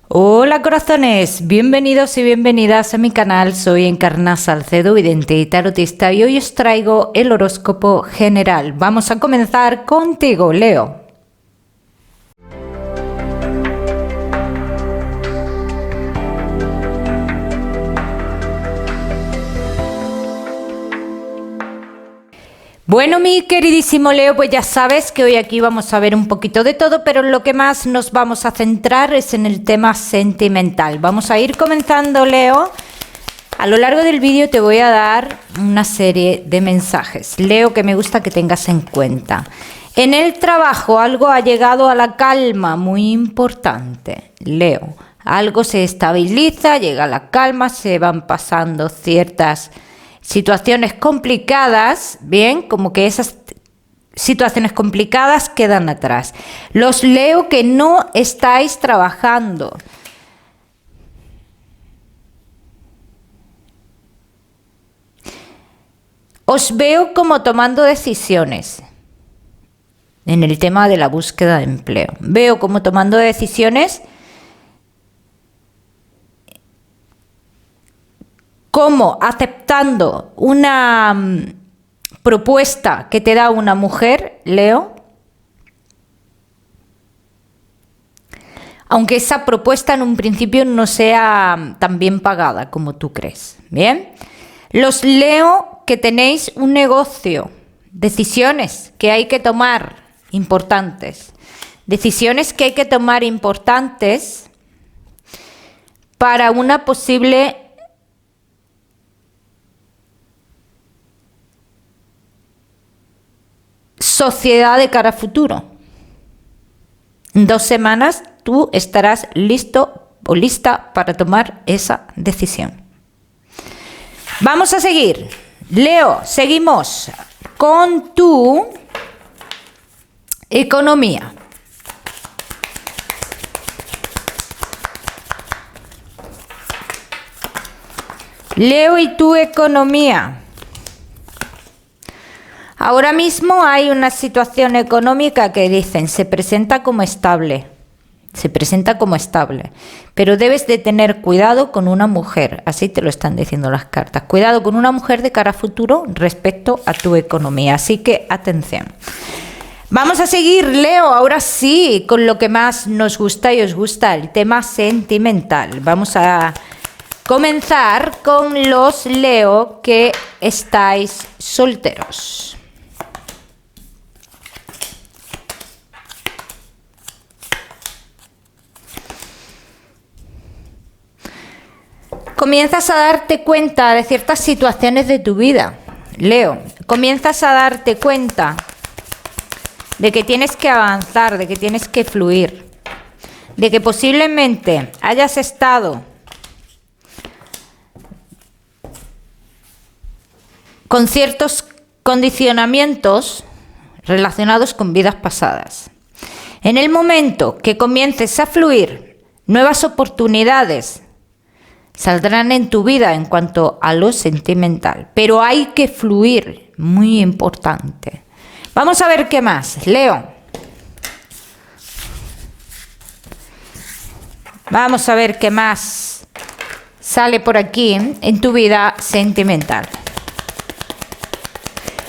Hola corazones, bienvenidos y bienvenidas a mi canal. Soy Encarna Salcedo, vidente y tarotista, y hoy os traigo el horóscopo general. Vamos a comenzar contigo, Leo. Bueno, mi queridísimo Leo, pues ya sabes que hoy aquí vamos a ver un poquito de todo, pero lo que más nos vamos a centrar es en el tema sentimental. Vamos a ir comenzando, Leo. A lo largo del vídeo te voy a dar una serie de mensajes, Leo, que me gusta que tengas en cuenta. En el trabajo algo ha llegado a la calma, muy importante, Leo. Algo se estabiliza, llega a la calma, se van pasando ciertas situaciones complicadas, bien, como que esas situaciones complicadas quedan atrás. Los Leo que no estáis trabajando. Os veo como tomando decisiones en el tema de la búsqueda de empleo. Veo como tomando decisiones, como aceptando una propuesta que te da una mujer, Leo, aunque esa propuesta en un principio no sea tan bien pagada como tú crees. Bien, los Leo que tenéis un negocio, decisiones que hay que tomar importantes, decisiones que hay que tomar importantes para una posible sociedad de cara a futuro. En 2 semanas tú estarás listo o lista para tomar esa decisión. Vamos a seguir. Leo, seguimos con tu economía. Leo y tu economía. Ahora mismo hay una situación económica que dicen se presenta como estable, pero debes de tener cuidado con una mujer, así te lo están diciendo las cartas, cuidado con una mujer de cara a futuro respecto a tu economía, así que atención. Vamos a seguir, Leo, ahora sí, con lo que más nos gusta y os gusta, el tema sentimental. Vamos a comenzar con los Leo que estáis solteros. Comienzas a darte cuenta de ciertas situaciones de tu vida, Leo. Comienzas a darte cuenta de que tienes que avanzar, de que tienes que fluir, de que posiblemente hayas estado con ciertos condicionamientos relacionados con vidas pasadas. En el momento que comiences a fluir, nuevas oportunidades saldrán en tu vida en cuanto a lo sentimental, pero hay que fluir, muy importante. Vamos a ver qué más, Leo. Vamos a ver qué más sale por aquí en tu vida sentimental.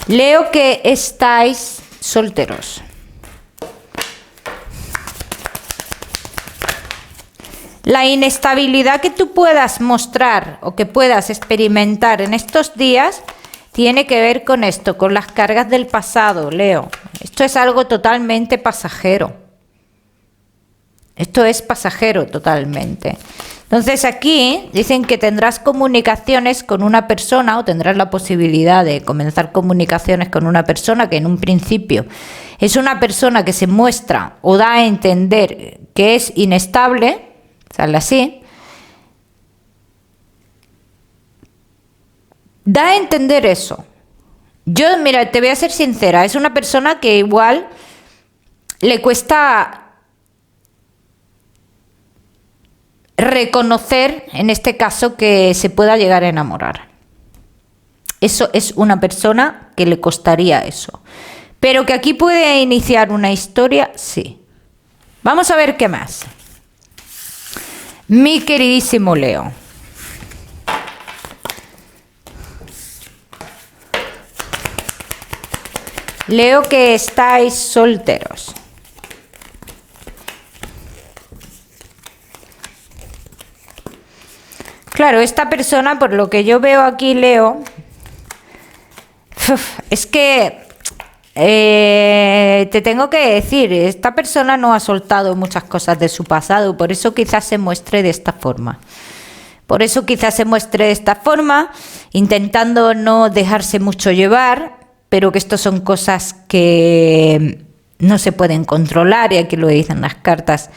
Leo que estáis solteros. La inestabilidad que tú puedas mostrar o que puedas experimentar en estos días tiene que ver con esto, con las cargas del pasado, Leo. Esto es algo totalmente pasajero. Esto es pasajero totalmente. Entonces aquí dicen que tendrás comunicaciones con una persona o tendrás la posibilidad de comenzar comunicaciones con una persona que en un principio es una persona que se muestra o da a entender que es inestable. Sale así. Da a entender eso. Yo, mira, te voy a ser sincera, es una persona que igual le cuesta reconocer, en este caso, que se pueda llegar a enamorar. Eso es una persona que le costaría eso. Pero que aquí puede iniciar una historia, sí. Vamos a ver qué más. Mi queridísimo Leo. Leo, que estáis solteros. Claro, esta persona, por lo que yo veo aquí, Leo, es que te tengo que decir, esta persona no ha soltado muchas cosas de su pasado, por eso quizás se muestre de esta forma. Por eso quizás se muestre de esta forma, intentando no dejarse mucho llevar, pero que esto son cosas que no se pueden controlar, y aquí lo dicen las cartas,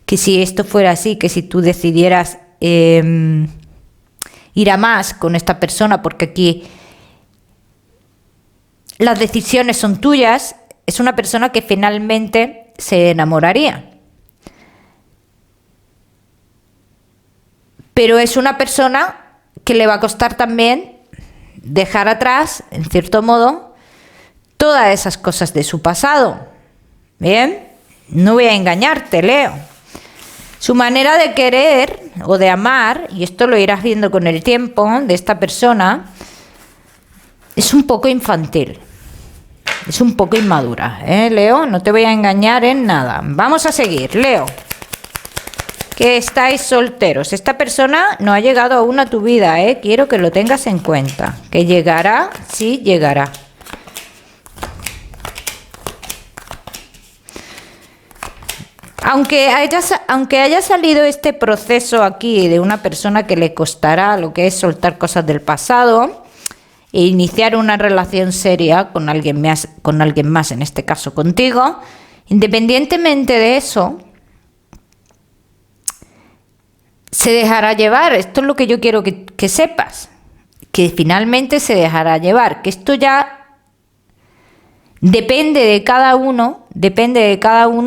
que si esto fuera así, que si tú decidieras ir a más con esta persona, porque aquí las decisiones son tuyas, es una persona que finalmente se enamoraría. Pero es una persona que le va a costar también dejar atrás, en cierto modo, todas esas cosas de su pasado. ¿Bien? No voy a engañarte, Leo. Su manera de querer o de amar, y esto lo irás viendo con el tiempo, de esta persona, es un poco infantil. Es un poco inmadura, Leo? No te voy a engañar en nada. Vamos a seguir, Leo. Que estáis solteros. Esta persona no ha llegado aún a tu vida, Quiero que lo tengas en cuenta. Que llegará, sí llegará. Aunque haya salido este proceso aquí de una persona que le costará lo que es soltar cosas del pasado e iniciar una relación seria con alguien más, en este caso contigo, independientemente de eso, se dejará llevar. Esto es lo que yo quiero que sepas, que finalmente se dejará llevar, que esto ya depende de cada uno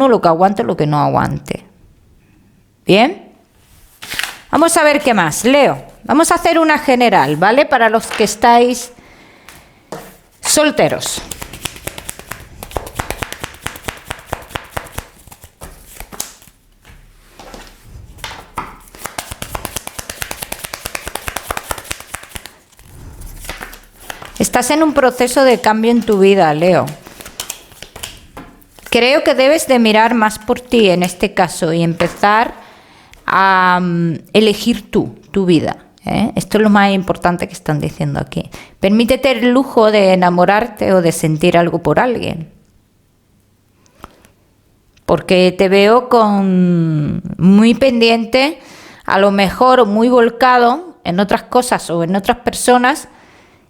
lo que aguante o lo que no aguante. ¿Bien? Vamos a ver qué más, Leo. Vamos a hacer una general, ¿vale? Para los que estáis solteros. Estás en un proceso de cambio en tu vida, Leo. Creo que debes de mirar más por ti en este caso y empezar a elegir tu vida. Esto es lo más importante que están diciendo aquí. Permítete el lujo de enamorarte o de sentir algo por alguien. Porque te veo muy pendiente, a lo mejor muy volcado en otras cosas o en otras personas,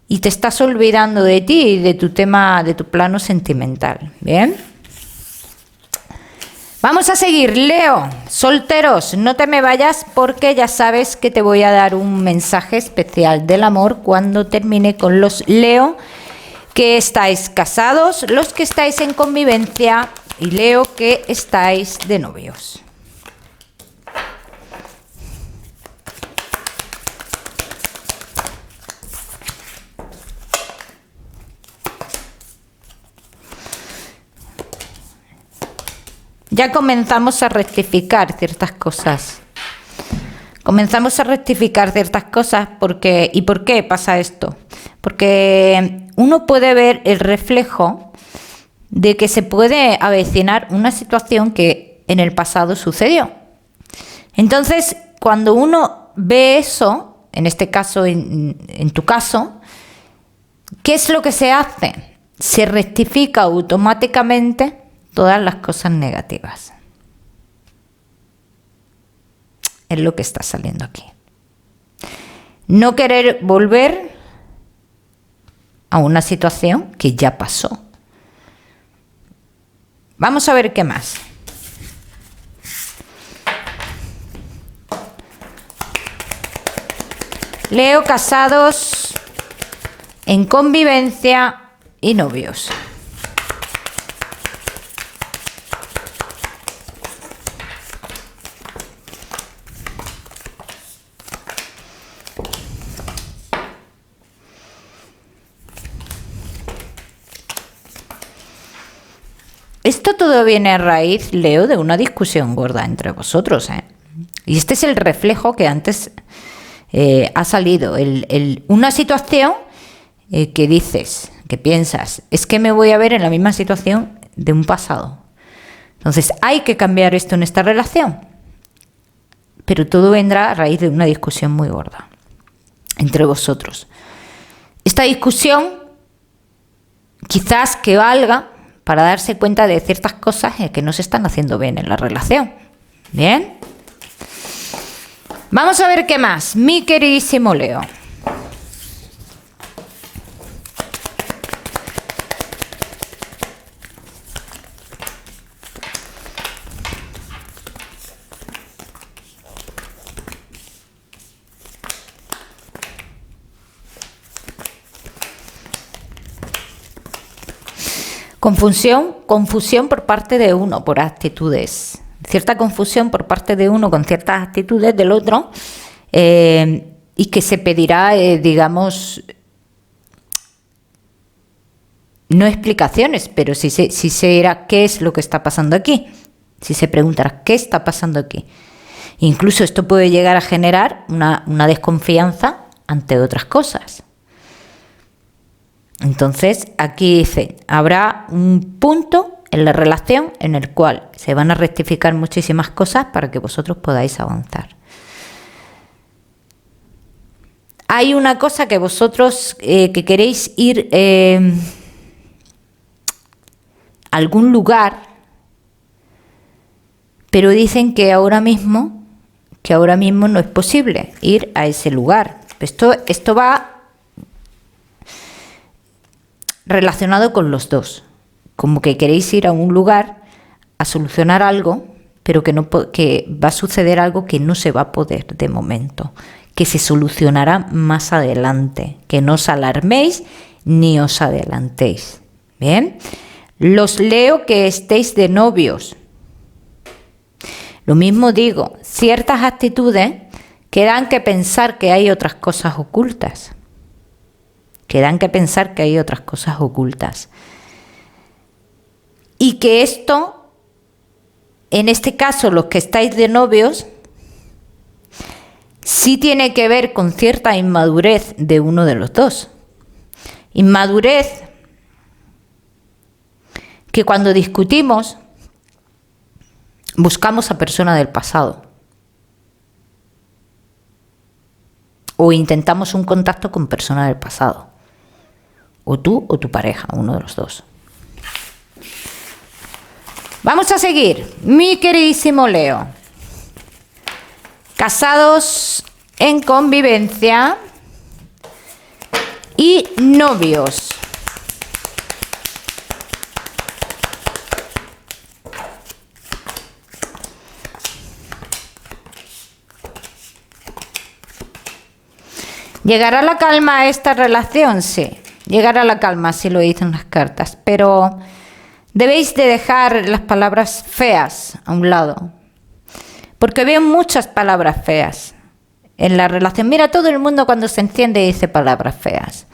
y te estás olvidando de ti y de tu tema, de tu plano sentimental. ¿Bien? Vamos a seguir, Leo. Solteros, no te me vayas porque ya sabes que te voy a dar un mensaje especial del amor cuando termine con los Leo que estáis casados, los que estáis en convivencia y Leo que estáis de novios. Ya comenzamos a rectificar ciertas cosas. Comenzamos a rectificar ciertas cosas porque... ¿Y por qué pasa esto? Porque uno puede ver el reflejo de que se puede avecinar una situación que en el pasado sucedió. Entonces, cuando uno ve eso, en este caso, en tu caso, ¿qué es lo que se hace? Se rectifica automáticamente todas las cosas negativas. Es lo que está saliendo aquí. No querer volver a una situación que ya pasó. Vamos a ver qué más. Leo, casados, en convivencia y novios. Esto todo viene a raíz, Leo, de una discusión gorda entre vosotros, Y este es el reflejo que antes ha salido. Una situación que dices, que piensas, es que me voy a ver en la misma situación de un pasado. Entonces hay que cambiar esto en esta relación. Pero todo vendrá a raíz de una discusión muy gorda entre vosotros. Esta discusión quizás que valga para darse cuenta de ciertas cosas que no se están haciendo bien en la relación. ¿Bien? Vamos a ver qué más, mi queridísimo Leo. Confusión por parte de uno, por actitudes. Cierta confusión por parte de uno con ciertas actitudes del otro y que se pedirá, digamos, no explicaciones, pero sí se dirá qué es lo que está pasando aquí. Si se preguntará qué está pasando aquí. Incluso esto puede llegar a generar una desconfianza ante otras cosas. Entonces, aquí dice, habrá un punto en la relación en el cual se van a rectificar muchísimas cosas para que vosotros podáis avanzar. Hay una cosa que vosotros que queréis ir a algún lugar, pero dicen que ahora mismo no es posible ir a ese lugar. Esto va relacionado con los dos, como que queréis ir a un lugar a solucionar algo, pero que va a suceder algo que no se va a poder de momento, que se solucionará más adelante, que no os alarméis ni os adelantéis. Bien, los leo que estéis de novios. Lo mismo digo, ciertas actitudes que dan que pensar que hay otras cosas ocultas. Y que esto, en este caso, los que estáis de novios, sí tiene que ver con cierta inmadurez de uno de los dos. Inmadurez que cuando discutimos buscamos a personas del pasado. O intentamos un contacto con personas del pasado. O tú o tu pareja, uno de los dos. Vamos a seguir, mi queridísimo Leo. Casados en convivencia y novios. ¿Llegará la calma a esta relación? Sí, llegará la calma, así lo dicen las cartas, pero debéis de dejar las palabras feas a un lado, porque veo muchas palabras feas en la relación. Mira, todo el mundo cuando se enciende dice palabras feas.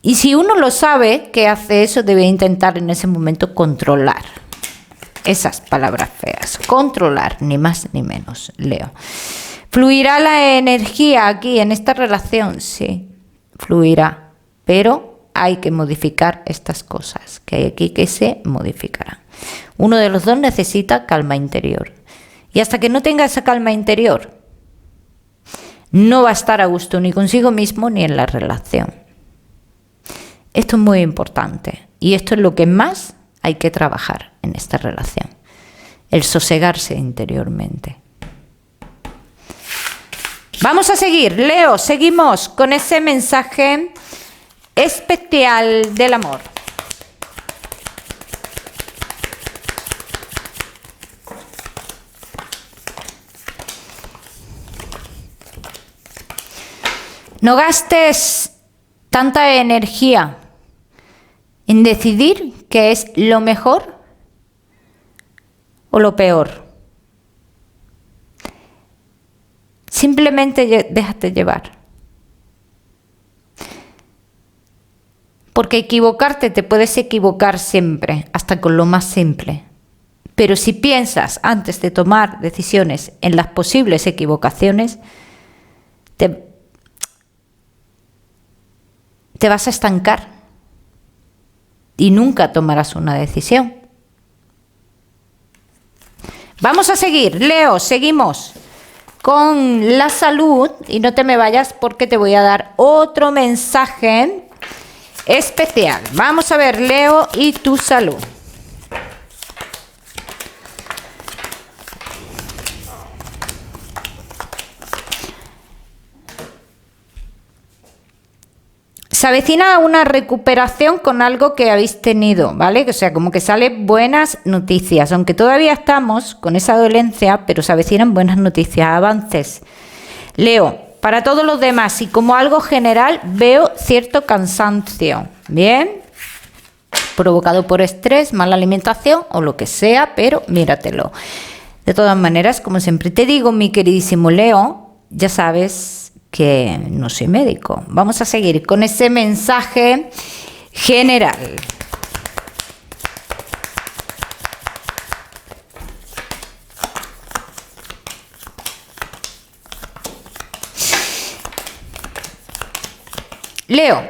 Y si uno lo sabe que hace eso, debe intentar en ese momento controlar esas palabras feas. Controlar, ni más ni menos, Leo. ¿Fluirá la energía aquí en esta relación? Sí, fluirá, pero hay que modificar estas cosas que hay aquí que se modificarán. Uno de los dos necesita calma interior. Y hasta que no tenga esa calma interior, no va a estar a gusto ni consigo mismo ni en la relación. Esto es muy importante y esto es lo que más hay que trabajar en esta relación. El sosegarse interiormente. Vamos a seguir, Leo, seguimos con ese mensaje especial del amor. No gastes tanta energía en decidir qué es lo mejor o lo peor. Simplemente déjate llevar. Porque equivocarte te puedes equivocar siempre, hasta con lo más simple. Pero si piensas antes de tomar decisiones en las posibles equivocaciones, te vas a estancar y nunca tomarás una decisión. Vamos a seguir, Leo, seguimos con la salud y no te me vayas porque te voy a dar otro mensaje especial. Vamos a ver, Leo, y tu salud. Se avecina una recuperación con algo que habéis tenido, ¿vale? O sea, como que salen buenas noticias, aunque todavía estamos con esa dolencia, pero se avecinan buenas noticias, avances. Leo, para todos los demás y como algo general veo cierto cansancio, ¿bien? Provocado por estrés, mala alimentación o lo que sea, pero míratelo. De todas maneras, como siempre te digo, mi queridísimo Leo, ya sabes que no soy médico. Vamos a seguir con ese mensaje general. Leo,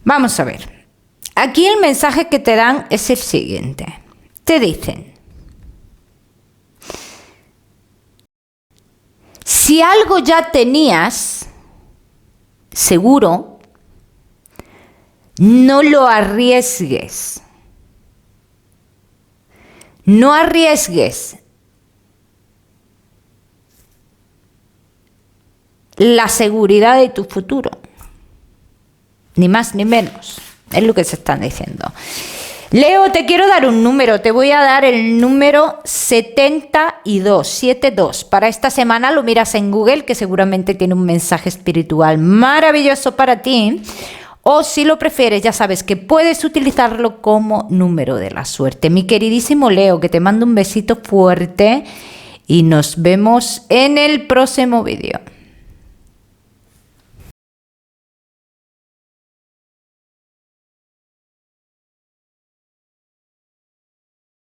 vamos a ver. Aquí el mensaje que te dan es el siguiente. Te dicen: si algo ya tenías seguro, no lo arriesgues. No arriesgues la seguridad de tu futuro. Ni más ni menos. Es lo que se están diciendo. Leo, te quiero dar un número, te voy a dar el número 72. Para esta semana lo miras en Google, que seguramente tiene un mensaje espiritual maravilloso para ti. O si lo prefieres, ya sabes que puedes utilizarlo como número de la suerte. Mi queridísimo Leo, que te mando un besito fuerte y nos vemos en el próximo vídeo.